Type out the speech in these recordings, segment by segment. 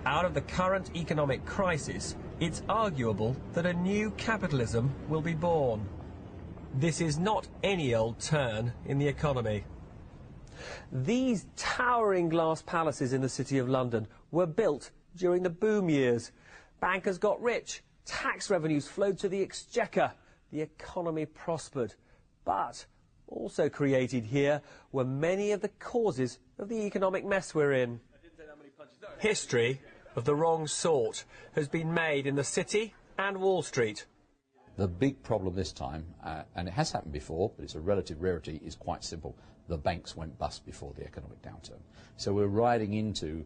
Out of the current economic crisis, it's arguable that a new capitalism will be born. This is not any old turn in the economy. These towering glass palaces in the City of London were built during the boom years. Bankers got rich, tax revenues flowed to the exchequer, the economy prospered. But also created here were many of the causes of the economic mess we're in. History of the wrong sort has been made in the City and Wall Street. The big problem this time, and it has happened before, but it's a relative rarity, is quite simple. The banks went bust before the economic downturn. So we're riding into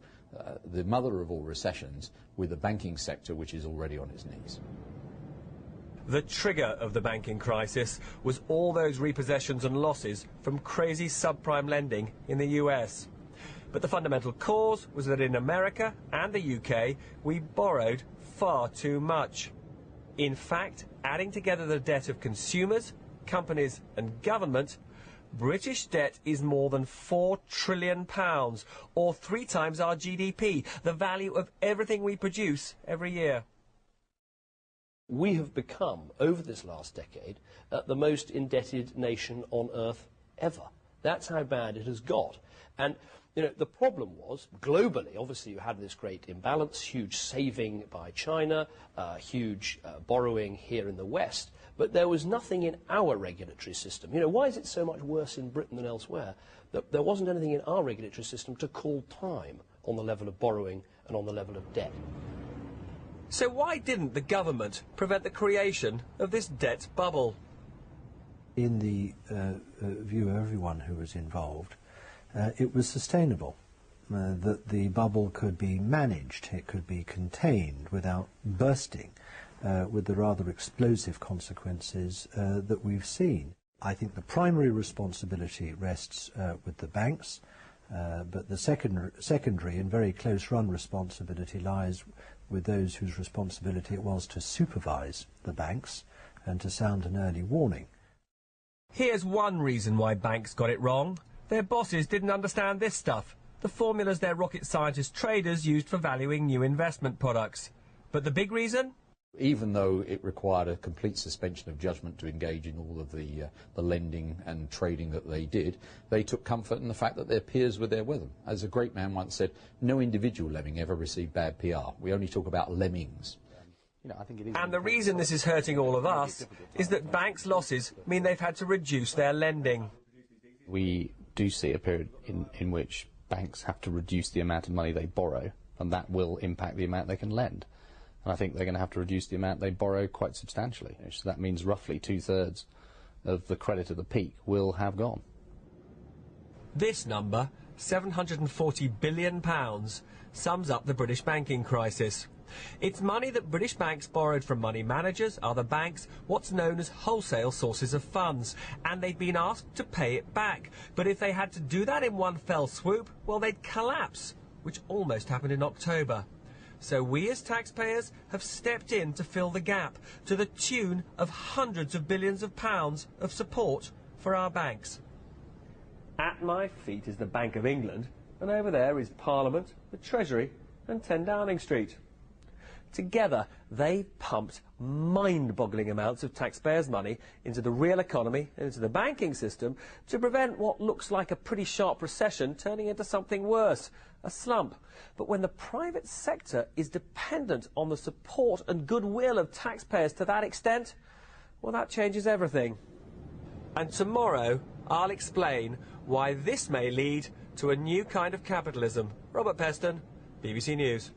the mother of all recessions with the banking sector, which is already on its knees. The trigger of the banking crisis was all those repossessions and losses from crazy subprime lending in the US. But the fundamental cause was that in America and the UK, we borrowed far too much. In fact, adding together the debt of consumers, companies and government, British debt is more than £4 trillion, or 3 times our GDP, the value of everything we produce every year. We have become, over this last decade, the most indebted nation on earth ever. That's how bad it has got. And, you know, the problem was, globally, obviously you had this great imbalance, huge saving by China, huge borrowing here in the West, but there was nothing in our regulatory system. You know, why is it so much worse in Britain than elsewhere? That there wasn't anything in our regulatory system to call time on the level of borrowing and on the level of debt. So why didn't the government prevent the creation of this debt bubble? In the view of everyone who was involved, it was sustainable, that the bubble could be managed, it could be contained without bursting, with the rather explosive consequences that we've seen. I think the primary responsibility rests with the banks, but the secondary and very close-run responsibility lies with those whose responsibility it was to supervise the banks and to sound an early warning. Here's one reason why banks got it wrong. Their bosses didn't understand this stuff, the formulas their rocket scientist traders used for valuing new investment products. But the big reason? Even though it required a complete suspension of judgment to engage in all of the lending and trading that they did, they took comfort in the fact that their peers were there with them. As a great man once said, no individual lemming ever received bad PR. We only talk about lemmings. You know, I think it is. And the reason this is hurting all of us is that banks' losses mean they've had to reduce their lending. We do see a period in which banks have to reduce the amount of money they borrow, and that will impact the amount they can lend. And I think they're going to have to reduce the amount they borrow quite substantially. So that means roughly 2/3 of the credit at the peak will have gone. This number, £740 billion, sums up the British banking crisis. It's money that British banks borrowed from money managers, other banks, what's known as wholesale sources of funds, and they'd been asked to pay it back. But if they had to do that in one fell swoop, well, they'd collapse, which almost happened in October. So we as taxpayers have stepped in to fill the gap, to the tune of hundreds of billions of pounds of support for our banks. At my feet is the Bank of England, and over there is Parliament, the Treasury and 10 Downing Street. Together, they pumped mind-boggling amounts of taxpayers' money into the real economy and into the banking system to prevent what looks like a pretty sharp recession turning into something worse, a slump. But when the private sector is dependent on the support and goodwill of taxpayers to that extent, well, that changes everything. And tomorrow, I'll explain why this may lead to a new kind of capitalism. Robert Peston, BBC News.